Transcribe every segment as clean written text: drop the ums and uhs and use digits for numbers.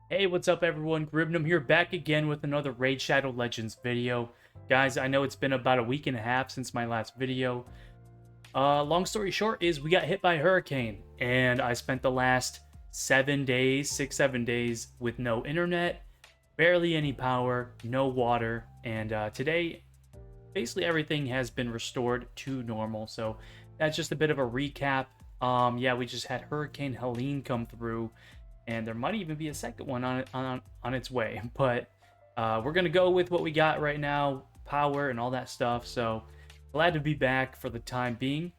Hey, what's up everyone? Gribnum here, back again with another Raid Shadow Legends video. Guys, I know it's been about a week and a half since my last video. Long story short is we got hit by a hurricane, and I spent the last 7 days, 7 days with no internet, barely any power, no water, and today, basically everything has been restored to normal, so that's just a bit of a recap. Yeah, we just had Hurricane Helene come through, and there might even be a second one on its way. But we're gonna go with what we got right now, power and all that stuff. So glad to be back for the time being.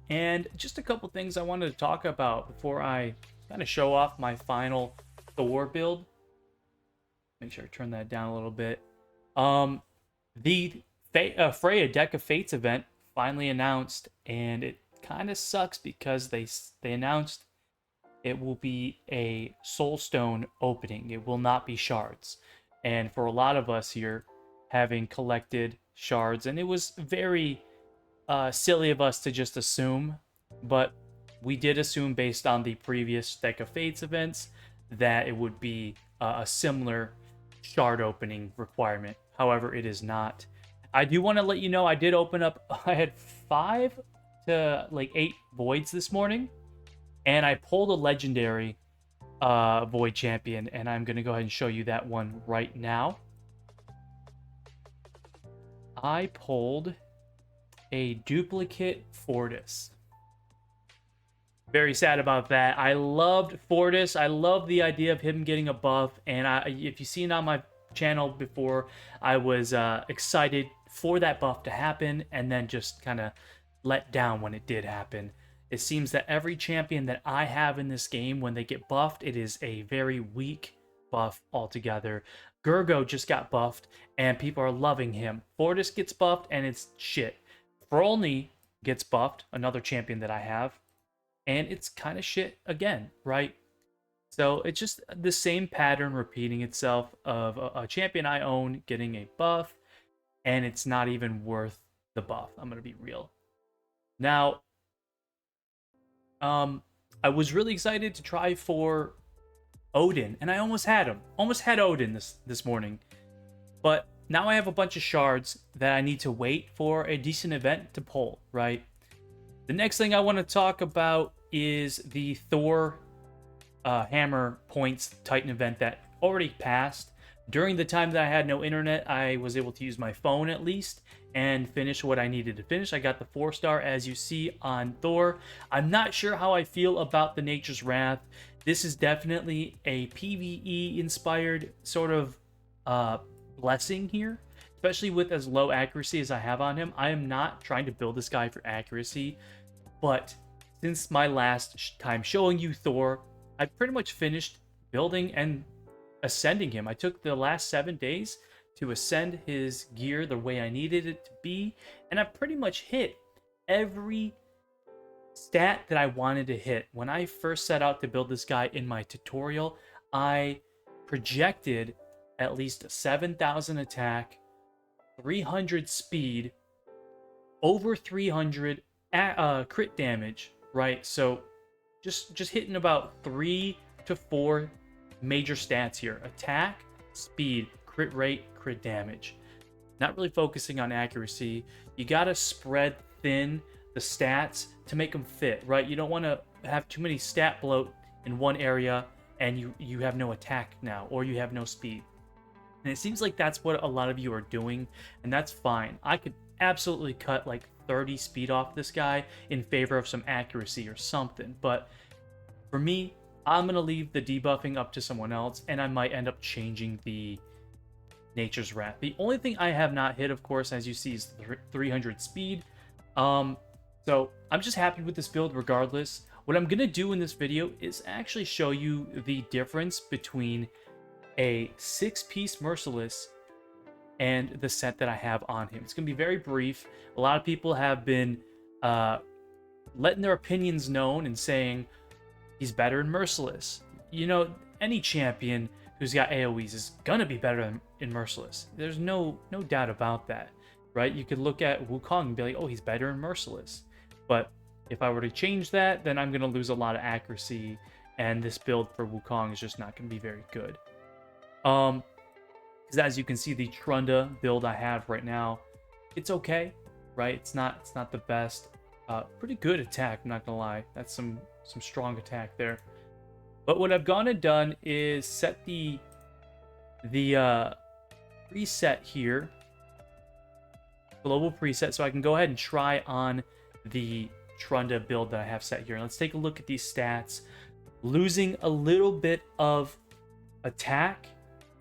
And just a couple things I wanted to talk about before I kind of show off my final Thor build. Make sure I turn that down a little bit. The Freya Deck of Fates event finally announced, and it kind of sucks because they announced it will be a soulstone opening. It will not be shards. And for a lot of us here, having collected shards, and it was very silly of us to just assume, but we did assume based on the previous Deck of Fates events that it would be a similar shard opening requirement. However, it is not. I do want to let you know I did open up, I had 5 to like 8 voids this morning, and I pulled a legendary Void Champion, and I'm going to go ahead and show you that one right now. I pulled a duplicate Fortis. Very sad about that. I loved Fortis. I love the idea of him getting a buff, and if you've seen on my channel before, I was excited for that buff to happen, and then just kind of let down when it did happen. It seems that every champion that I have in this game, when they get buffed, it is a very weak buff altogether. Gergo just got buffed, and people are loving him. Fortis gets buffed, and it's shit. Frolny gets buffed, another champion that I have, and it's kind of shit again, right? So it's just the same pattern repeating itself of a champion I own getting a buff, and it's not even worth the buff. I'm going to be real. Now, I was really excited to try for Odin, and I almost had him. Almost had Odin this morning. But now I have a bunch of shards that I need to wait for a decent event to pull, right? The next thing I want to talk about is the Thor Hammer Points Titan event that already passed. During the time that I had no internet, I was able to use my phone at least and finish what I needed to finish. I got the 4-star, as you see on Thor. I'm not sure how I feel about the Nature's Wrath. This is definitely a PvE inspired sort of blessing here, especially with as low accuracy as I have on him. I am not trying to build this guy for accuracy, but since my last time showing you Thor, I pretty much finished building and ascending him. I took the last 7 days to ascend his gear the way I needed it to be, and I pretty much hit every stat that I wanted to hit. When I first set out to build this guy in my tutorial, I projected at least 7,000 attack, 300 speed, over 300 crit damage, right? So just hitting about 3 to 4 major stats here: attack, speed, crit rate, crit damage. Not really focusing on accuracy. You gotta spread thin the stats to make them fit, right? You don't want to have too many stat bloat in one area and you have no attack now, or you have no speed. And it seems like that's what a lot of you are doing, and that's fine. I could absolutely cut like 30 speed off this guy in favor of some accuracy or something, but for me, I'm going to leave the debuffing up to someone else, and I might end up changing the Nature's Wrath. The only thing I have not hit, of course, as you see, is 300 speed. So I'm just happy with this build regardless. What I'm going to do in this video is actually show you the difference between a 6-piece Merciless and the set that I have on him. It's going to be very brief. A lot of people have been letting their opinions known and saying he's better in Merciless. You know, any champion who's got AoEs is going to be better in Merciless. There's no doubt about that, right? You could look at Wukong and be like, oh, he's better in Merciless. But if I were to change that, then I'm going to lose a lot of accuracy and this build for Wukong is just not going to be very good. Because as you can see, the Trunda build I have right now, it's okay, right? It's not the best. Pretty good attack, I'm not gonna lie. That's some strong attack there. But what I've gone and done is set the preset here, global preset, so I can go ahead and try on the Trunda build that I have set here. Let's take a look at these stats. Losing a little bit of attack,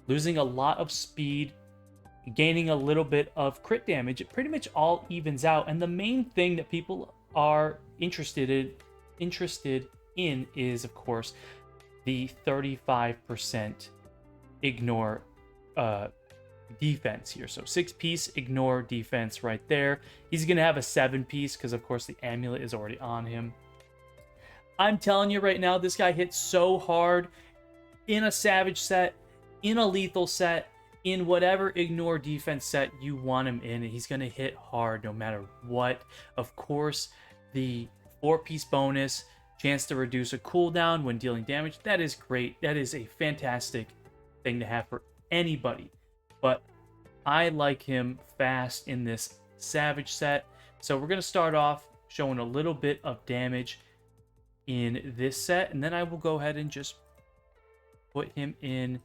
losing a lot of speed, gaining a little bit of crit damage. It pretty much all evens out. And the main thing that people are interested in is, of course, the 35% ignore defense here. So 6-piece ignore defense right there. He's going to have a 7-piece because, of course, the amulet is already on him. I'm telling you right now, this guy hits so hard in a savage set, in a lethal set, in whatever ignore defense set you want him in, and he's going to hit hard no matter what. Of course, the 4-piece bonus, chance to reduce a cooldown when dealing damage, that is great. That is a fantastic thing to have for anybody. But I like him fast in this savage set. So we're going to start off showing a little bit of damage in this set, and then I will go ahead and just put him in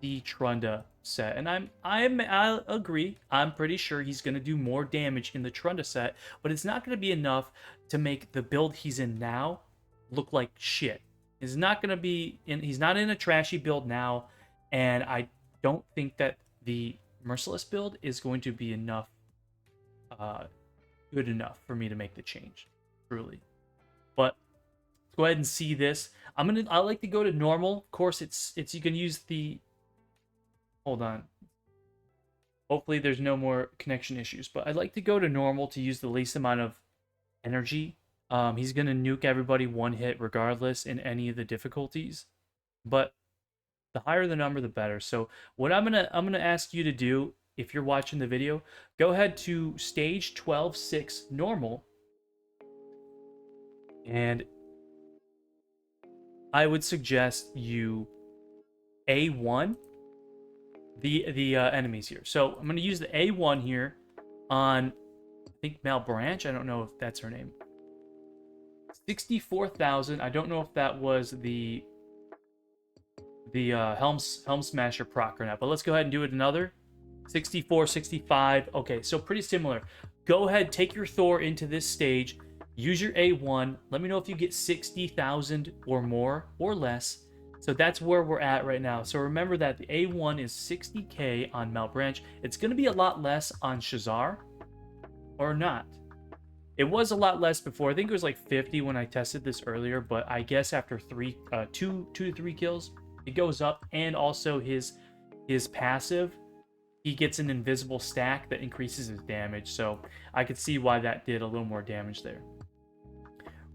the Trunda set. And I agree. I'm pretty sure he's going to do more damage in the Trunda set, but it's not going to be enough to make the build he's in now look like shit. He's not going to be in. He's not in a trashy build now, and I don't think that the Merciless build is going to be enough, good enough for me to make the change, truly. But let's go ahead and see this. I like to go to normal. Of course, it's you can use the. Hold on. Hopefully there's no more connection issues, but I'd like to go to normal to use the least amount of energy. He's gonna nuke everybody one hit regardless in any of the difficulties, but the higher the number, the better. So what I'm gonna ask you to do, if you're watching the video, go ahead to stage 12-6 normal, and I would suggest you A1 the enemies here. So I'm going to use the A1 here on, I think, Mal Branch. I don't know if that's her name. 64,000. I don't know if that was the Helm Smasher proc or not, but let's go ahead and do it another. 64, 65. Okay, so pretty similar. Go ahead, take your Thor into this stage. Use your A1. Let me know if you get 60,000 or more or less. So that's where we're at right now. So remember that the A1 is 60k on Malbranch. It's going to be a lot less on Shazar, or not. It was a lot less before. I think it was like 50 when I tested this earlier, but I guess after two to three kills, it goes up. And also his passive, he gets an invisible stack that increases his damage. So I could see why that did a little more damage there.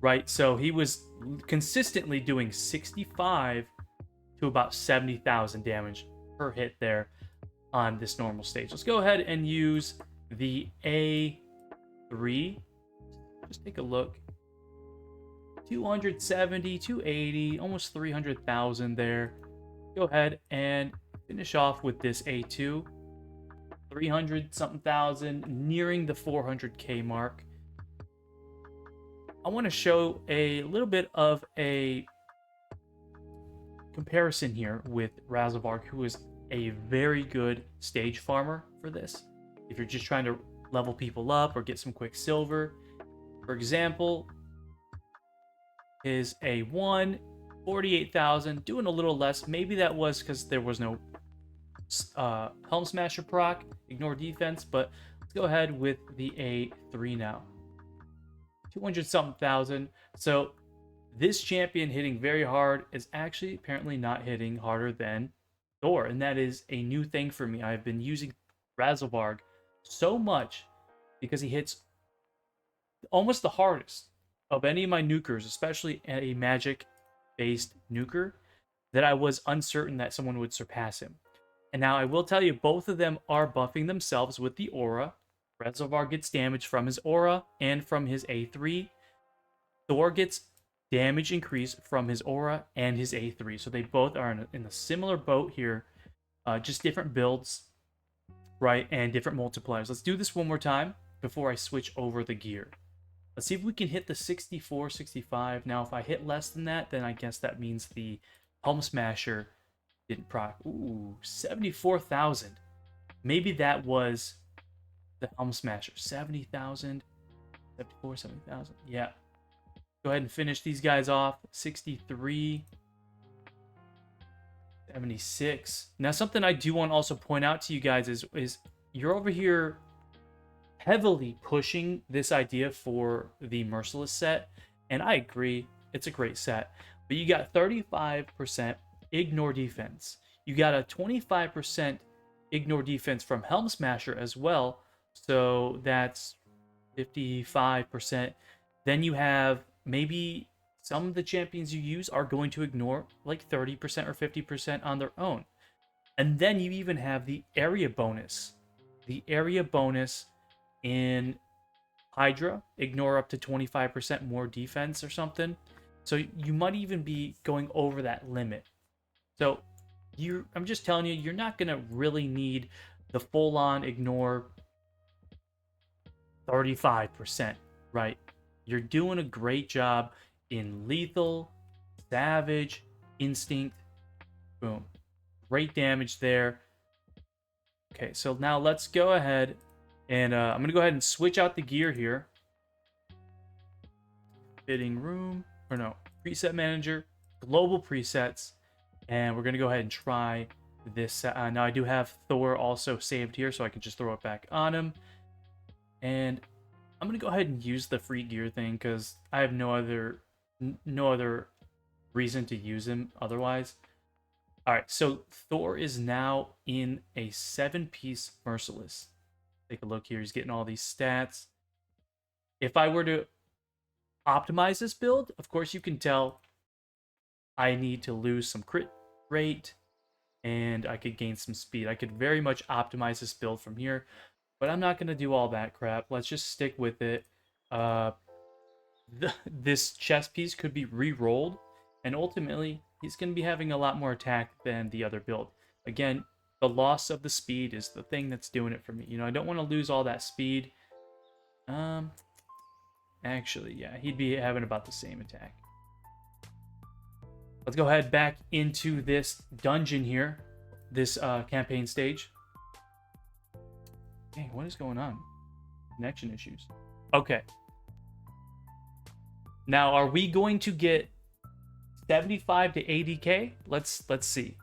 Right, so he was consistently doing 65 to about 70,000 damage per hit there on this normal stage. Let's go ahead and use the A3. Just take a look. 270, 280, almost 300,000 there. Go ahead and finish off with this A2. 300 something thousand, nearing the 400k mark. I want to show a little bit of a comparison here with Razelvarg, who is a very good stage farmer for this. If you're just trying to level people up or get some quick silver. For example, his A1, 48,000, doing a little less. Maybe that was because there was no Helm Smasher proc, ignore defense, but let's go ahead with the A3 now. 200 something thousand. So this champion hitting very hard is actually apparently not hitting harder than Thor, and that is a new thing for me. I've been using Razelvarg so much because he hits almost the hardest of any of my nukers, especially a magic based nuker, that I was uncertain that someone would surpass him. And now I will tell you, both of them are buffing themselves with the aura. Razelvarg gets damage from his aura and from his A3. Thor gets damage increase from his aura and his A3. So they both are in a similar boat here, just different builds, right? And different multipliers. Let's do this one more time before I switch over the gear. Let's see if we can hit the 64, 65. Now, if I hit less than that, then I guess that means the Helm Smasher didn't proc. Ooh, 74,000. Maybe that was the Helm Smasher. 70,000, 74, 70,000. Yeah. Go ahead and finish these guys off. 63, 76. Now, something I do want to also point out to you guys is you're over here heavily pushing this idea for the Merciless set, and I agree, it's a great set. But you got 35% ignore defense. You got a 25% ignore defense from Helm Smasher as well, so that's 55%. Then you have maybe some of the champions you use are going to ignore like 30% or 50% on their own. And then you even have the area bonus. The area bonus in Hydra, ignore up to 25% more defense or something. So you might even be going over that limit. So I'm just telling you, you're not going to really need the full-on ignore 35%, right? You're doing a great job in lethal, savage, instinct. Boom. Great damage there. Okay, so now let's go ahead and I'm going to go ahead and switch out the gear here. Fitting room, or no, preset manager, global presets, and we're going to go ahead and try this. Now I do have Thor also saved here, so I can just throw it back on him. And I'm going to go ahead and use the free gear thing because I have no other reason to use him otherwise. All right, so Thor is now in a 7-piece Merciless. Take a look here. He's getting all these stats. If I were to optimize this build, of course you can tell I need to lose some crit rate and I could gain some speed. I could very much optimize this build from here, but I'm not going to do all that crap. Let's just stick with it. This chess piece could be re-rolled, and ultimately he's going to be having a lot more attack than the other build. Again, the loss of the speed is the thing that's doing it for me. You know, I don't want to lose all that speed. Actually, yeah, he'd be having about the same attack. Let's go ahead back into this dungeon here, this campaign stage. Dang, what is going on? Connection issues. Okay. Now, are we going to get 75 to 80k? Let's see.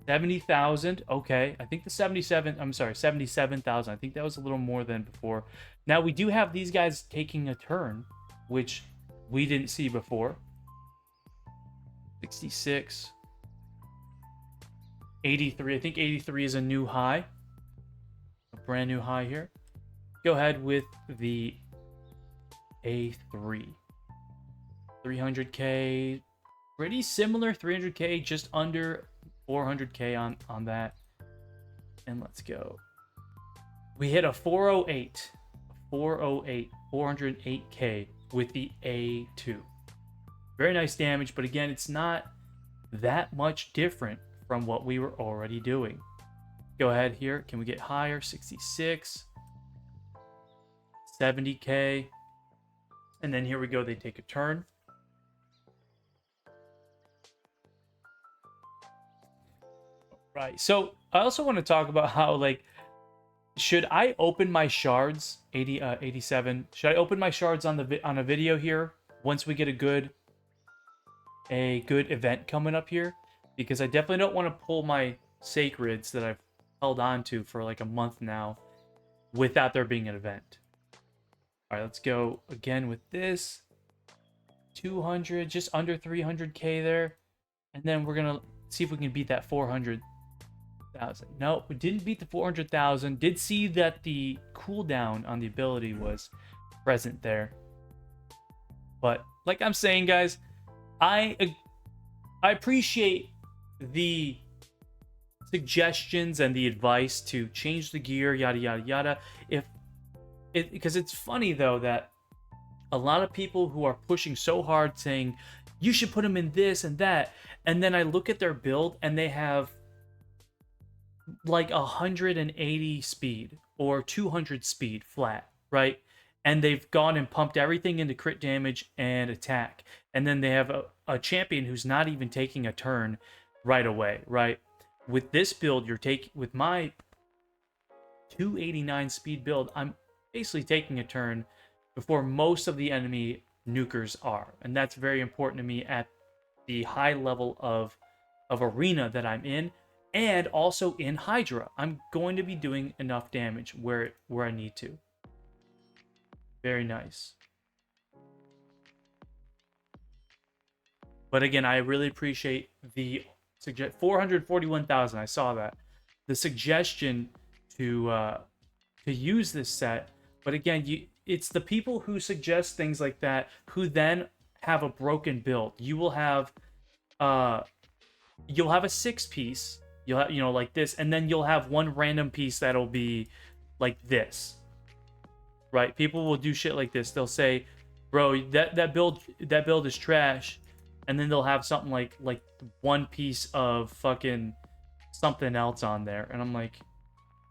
70,000. Okay, I think the 77,000. I think that was a little more than before. Now we do have these guys taking a turn, which we didn't see before. 66. 83. I think 83 is a new high. A brand new high here. Go ahead with the A3. 300k. Pretty similar. 300k, just under 400k on that. And let's go. We hit a 408. 408. 408k with the A2. Very nice damage, but again, it's not that much different from what we were already doing. Go ahead here. Can we get higher? 66. 70k. And then here we go. They take a turn. Right. So I also want to talk about how, like, should I open my shards 87? Should I open my shards on a video here once we get a good event coming up here? Because I definitely don't want to pull my sacreds that I've held on to for like a month now without there being an event. All right, let's go again with this. 200, just under 300k there. And then we're going to see if we can beat that 400,000. No, we didn't beat the 400,000. Did see that the cooldown on the ability was present there. But like I'm saying, guys, I appreciate the suggestions and the advice to change the gear, yada yada yada. because it's funny though that a lot of people who are pushing so hard saying you should put him in this and that, and then I look at their build and they have like 180 speed or 200 speed flat, right? And they've gone and pumped everything into crit damage and attack. And then they have a champion who's not even taking a turn right away, right? With this build, with my 289 speed build, I'm basically taking a turn before most of the enemy nukers are. And that's very important to me at the high level of arena that I'm in, and also in Hydra. I'm going to be doing enough damage where I need to. Very nice. But again, I really appreciate the 441,000. I saw that. The suggestion to use this set. But again, it's the people who suggest things like that who then have a broken build. You'll have a 6-piece. You'll have, like this, and then you'll have one random piece that'll be like this. Right? People will do shit like this. They'll say, "Bro, that build is trash." And then they'll have something like one piece of fucking something else on there. And I'm like,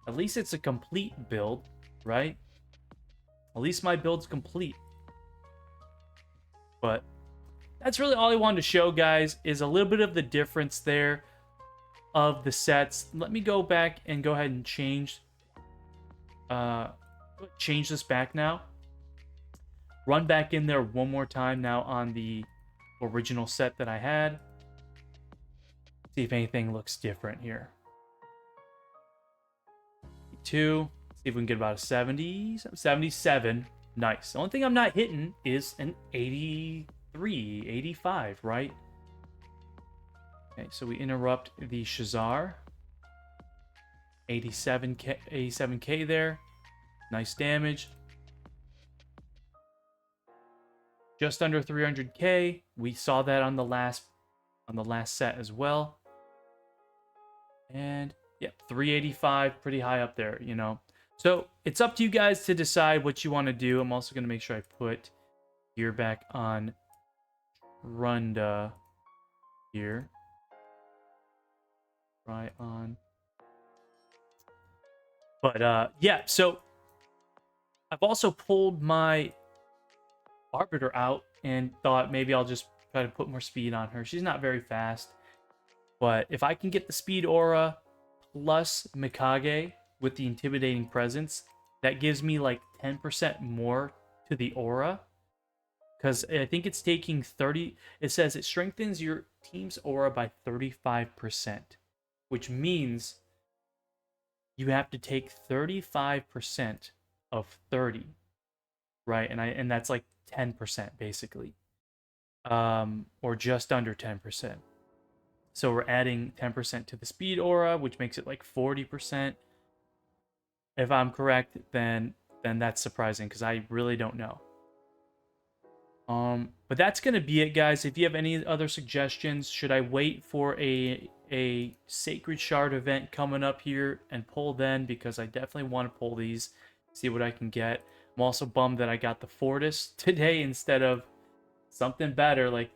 at least it's a complete build, right? At least my build's complete. But that's really all I wanted to show, guys, is a little bit of the difference there of the sets. Let me go back and go ahead and change this back now. Run back in there one more time now on the original set that I had. See if anything looks different here. 2. See if we can get about a 70, 77. Nice. The only thing I'm not hitting is an 83, 85, right? Okay, so we interrupt the Shazar. 87k there. Nice damage. Just under 300k. We saw that on the last set as well. And yeah, 385, pretty high up there, So it's up to you guys to decide what you want to do. I'm also going to make sure I put gear back on Runda here. Try on. But yeah, so I've also pulled my Arbiter out and thought maybe I'll just try to put more speed on her. She's not very fast, but if I can get the speed aura plus Mikage with the intimidating presence, that gives me like 10% more to the aura, because I think it's taking 30. It says it strengthens your team's aura by 35%, which means you have to take 35% of 30, right? And that's like 10% basically, or just under 10%. So we're adding 10% to the speed aura, which makes it like 40%. If I'm correct, then that's surprising because I really don't know. But that's gonna be it, guys. If you have any other suggestions, should I wait for a Sacred Shard event coming up here and pull then? Because I definitely want to pull these, see what I can get. I'm also bummed that I got the Fortis today instead of something better like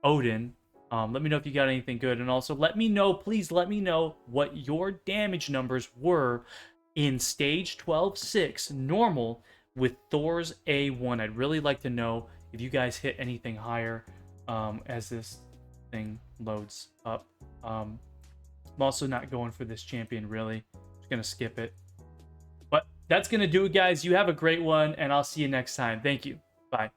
Odin. Let me know if you got anything good, and also let me know, please let me know what your damage numbers were in stage 12-6 normal with Thor's A1. I'd really like to know if you guys hit anything higher as this thing loads up. I'm also not going for this champion, really. Just gonna skip it. But that's gonna do it, guys. You have a great one, and I'll see you next time. Thank you. Bye.